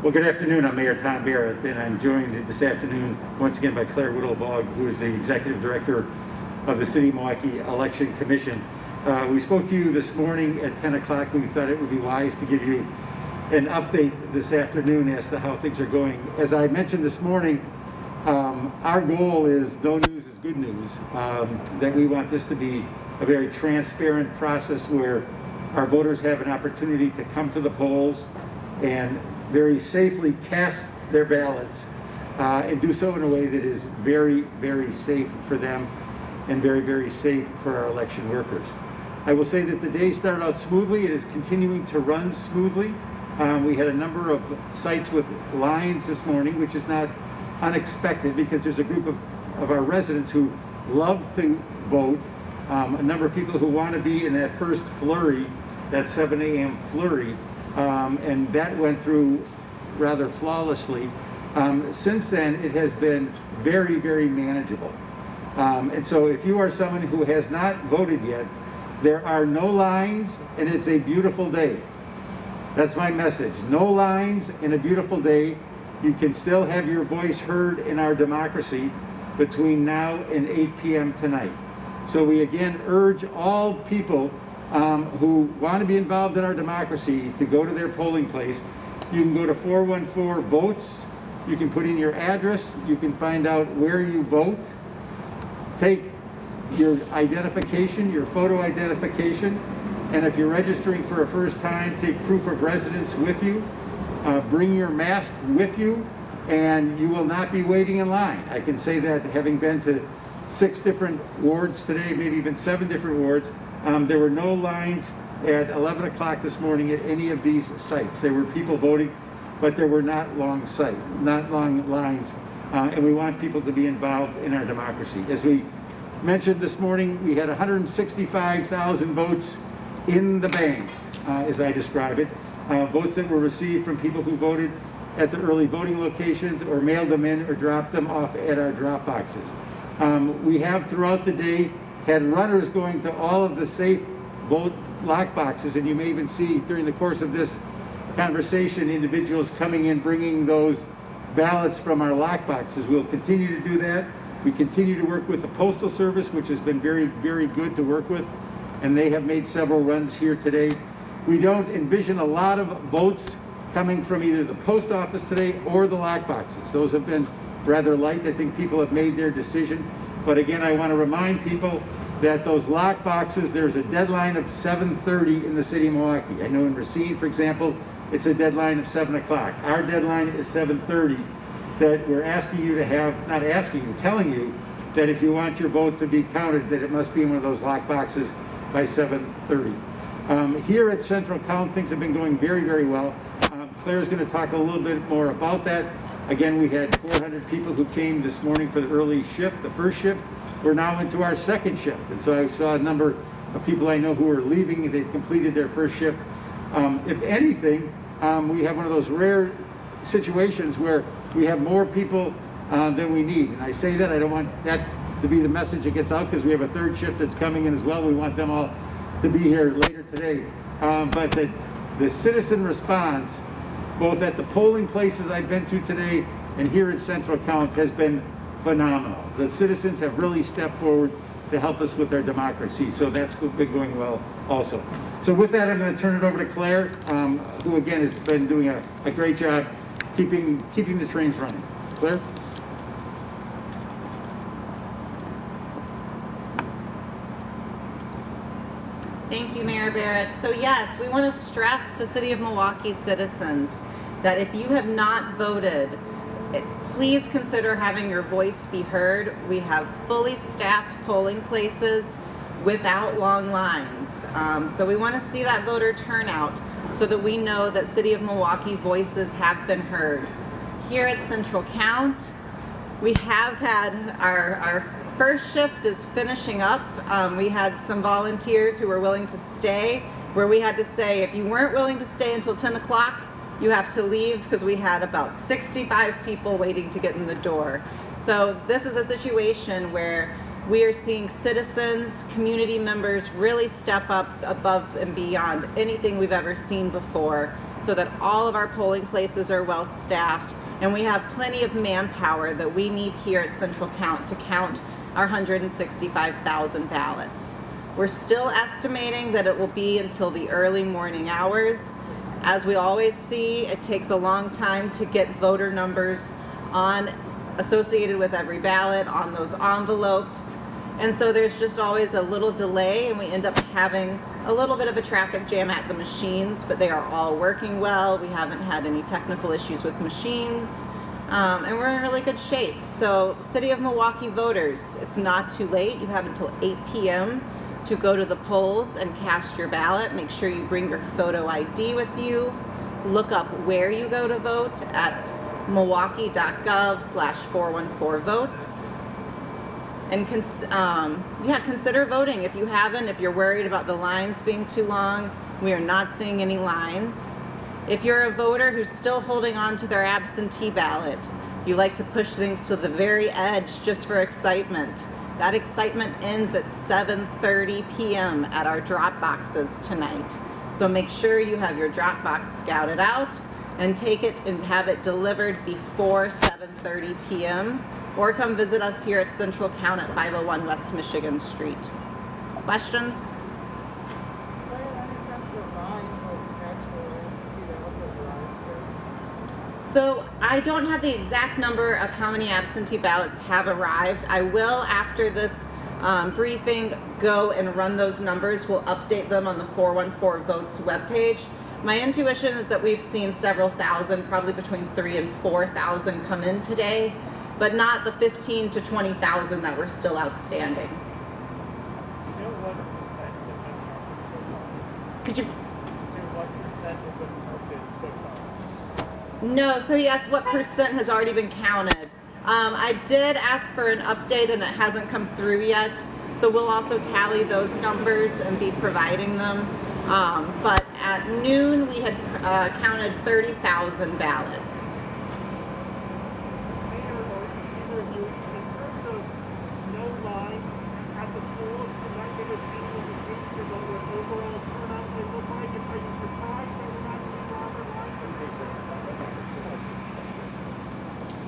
Well, good afternoon. I'm Mayor Tom Barrett, and I'm joined this afternoon once again by Claire Woodall-Vogg, who is the Executive Director of the City of Milwaukee Election Commission. We spoke to you this morning at 10 o'clock. We thought it would be wise to give you an update this afternoon as to how things are going. As I mentioned this morning, our goal is no news is good news, that we want this to be a very transparent process where our voters have an opportunity to come to the polls and very safely cast their ballots and do so in a way that is very, very safe for them and very, very safe for our election workers. I will say that the day started out smoothly. It is continuing to run smoothly. We had a number of sites with lines this morning, which is not unexpected because there's a group of our residents who love to vote, a number of people who want to be in that first flurry, that 7 a.m. flurry, and that went through rather flawlessly. Since then, it has been very, very manageable. And so if you are someone who has not voted yet, there are no lines and it's a beautiful day. That's my message. No lines and a beautiful day. You can still have your voice heard in our democracy between now and 8 p.m. tonight. So we again urge all people who want to be involved in our democracy to go to their polling place. You can go to 414 votes. You can put in your address. You can find out where you vote. Take your identification, your photo identification, and if you're registering for a first time, take proof of residence with you. Bring your mask with you, and you will not be waiting in line. I can say that having been to 6 different wards today, maybe even 7 different wards. There were no lines at 11 o'clock this morning at any of these sites. There were people voting, but there were not long lines, and we want people to be involved in our democracy. As we mentioned this morning, we had 165,000 votes in the bank, as I describe it, votes that were received from people who voted at the early voting locations or mailed them in or dropped them off at our drop boxes. We have throughout the day had runners going to all of the safe vote lock boxes, and you may even see during the course of this conversation individuals coming in bringing those ballots from our lock boxes. We'll continue to do that. We continue to work with the Postal Service, which has been very, very good to work with, and they have made several runs here today. We don't envision a lot of votes coming from either the post office today or the lock boxes. Those have been rather light. I think people have made their decision. But again, I want to remind people that those lock boxes, there's a deadline of 7:30 in the city of Milwaukee. I know in Racine, for example, it's a deadline of 7 o'clock. Our deadline is 7:30. That we're asking you to have, not asking you, telling you that if you want your vote to be counted, that it must be in one of those lock boxes by 7:30. Here at Central Count, things have been going very, very well. Claire's going to talk a little bit more about that. Again, we had 400 people who came this morning for the early shift, the first shift. We're now into our second shift. And so I saw a number of people I know who are leaving. They've completed their first shift. If anything, we have one of those rare situations where we have more people than we need. And I say that, I don't want that to be the message that gets out because we have a third shift that's coming in as well. We want them all to be here later today. But the citizen response, both at the polling places I've been to today and here at Central Count, has been phenomenal. The citizens have really stepped forward to help us with our democracy. So that's been going well also. So with that, I'm going to turn it over to Claire, who again has been doing a great job keeping the trains running. Claire? Thank you, Mayor Barrett. So yes, we want to stress to City of Milwaukee citizens that if you have not voted, please consider having your voice be heard. We have fully staffed polling places without long lines. So we want to see that voter turnout so that we know that City of Milwaukee voices have been heard. Here at Central Count, we have had our first shift is finishing up. We had some volunteers who were willing to stay, where we had to say, if you weren't willing to stay until 10 o'clock, you have to leave, because we had about 65 people waiting to get in the door. So this is a situation where We are seeing citizens, community members really step up above and beyond anything we've ever seen before, so that all of our polling places are well staffed, and we have plenty of manpower that we need here at Central Count to count our 165,000 ballots. We're still estimating that it will be until the early morning hours. As we always see, it takes a long time to get voter numbers associated with every ballot on those envelopes. And so there's just always a little delay, and we end up having a little bit of a traffic jam at the machines, but they are all working well. We haven't had any technical issues with machines, and we're in really good shape. So City of Milwaukee voters, it's not too late. You have until 8 p.m. to go to the polls and cast your ballot. Make sure you bring your photo ID with you. Look up where you go to vote at milwaukee.gov/414votes. And consider voting if you haven't. If you're worried about the lines being too long, we are not seeing any lines. If you're a voter who's still holding on to their absentee ballot, you like to push things to the very edge just for excitement. That excitement ends at 7:30 p.m. at our drop boxes tonight. So make sure you have your drop box scouted out and take it and have it delivered before 7:30 p.m. or come visit us here at Central Count at 501 West Michigan Street. Questions? So I don't have the exact number of how many absentee ballots have arrived. I will, after this briefing, go and run those numbers. We'll update them on the 414 Votes webpage. My intuition is that we've seen several thousand, probably between 3,000 and 4,000 come in today, but not the 15,000 to 20,000 that were still outstanding. Could you? No, so he asked what percent has already been counted. I did ask for an update and it hasn't come through yet, so we'll also tally those numbers and be providing them. But at noon we had counted 30,000 ballots.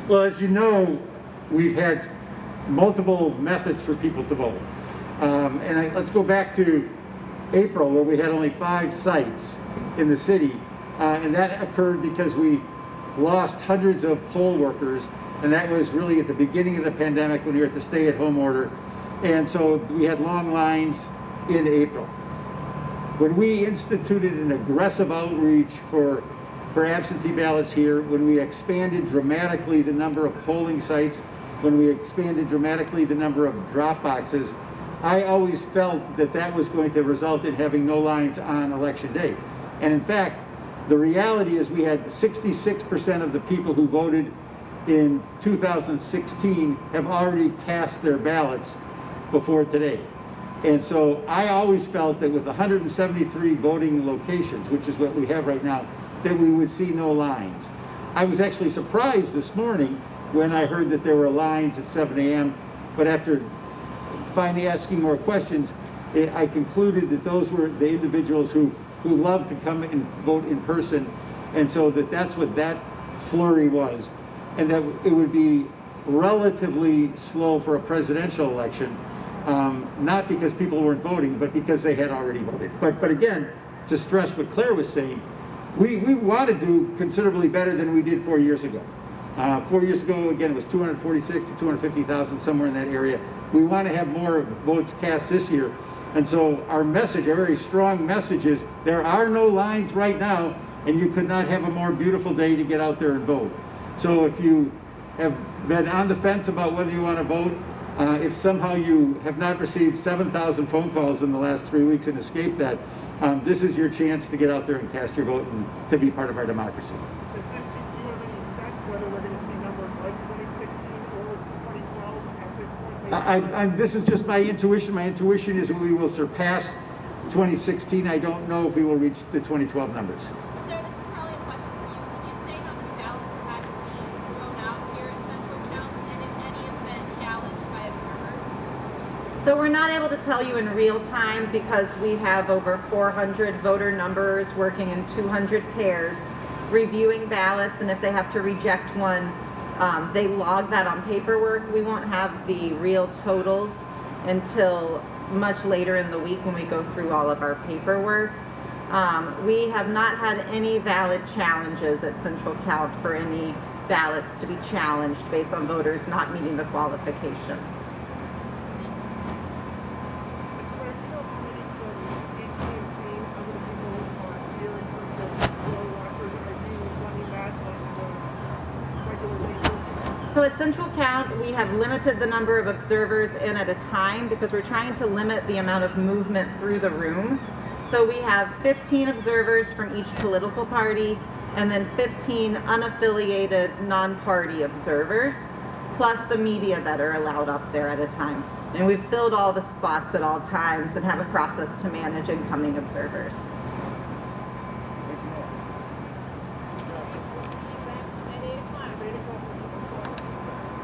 Well, as you know, we've had multiple methods for people to vote. Let's go back to April, where we had only 5 sites in the city, and that occurred because we lost hundreds of poll workers, and that was really at the beginning of the pandemic when we were at the stay-at-home order, and so we had long lines in April. When we instituted an aggressive outreach for absentee ballots here, when we expanded dramatically the number of polling sites, when we expanded dramatically the number of drop boxes, I always felt that that was going to result in having no lines on election day. And in fact, the reality is we had 66% of the people who voted in 2016 have already cast their ballots before today. And so I always felt that with 173 voting locations, which is what we have right now, that we would see no lines. I was actually surprised this morning when I heard that there were lines at 7 a.m., but after finally asking more questions, I concluded that those were the individuals who love to come and vote in person, and so that's what that flurry was, and that it would be relatively slow for a presidential election, not because people weren't voting, but because they had already voted. But again, to stress what Claire was saying, we want to do considerably better than we did 4 years ago. 4 years ago, again, it was 246 to 250,000, somewhere in that area. We want to have more votes cast this year. And so our message, a very strong message, is there are no lines right now, and you could not have a more beautiful day to get out there and vote. So if you have been on the fence about whether you want to vote, if somehow you have not received 7,000 phone calls in the last 3 weeks and escaped that, this is your chance to get out there and cast your vote and to be part of our democracy. Does this, do you have any sense whether we're going to see numbers like 2016 or 2012 at this point? This is just my intuition. My intuition is that we will surpass 2016. I don't know if we will reach the 2012 numbers. Sir, this is probably a question for you. Can you say how many ballots have had to be thrown out here in Central Count, and if any have been challenged by observers? So we're not able to tell you in real time because we have over 400 voter numbers working in 200 pairs, reviewing ballots, and if they have to reject one, they log that on paperwork. We won't have the real totals until much later in the week when we go through all of our paperwork. We have not had any valid challenges at Central Count for any ballots to be challenged based on voters not meeting the qualifications. Mr. Barrett, do you know how many from AT&T and other people are here in terms of poll watchers? Are you running that on a regular basis? So at Central Count, we have limited the number of observers in at a time because we're trying to limit the amount of movement through the room. So we have 15 observers from each political party and then 15 unaffiliated non-party observers, plus the media that are allowed up there at a time. And we've filled all the spots at all times and have a process to manage incoming observers.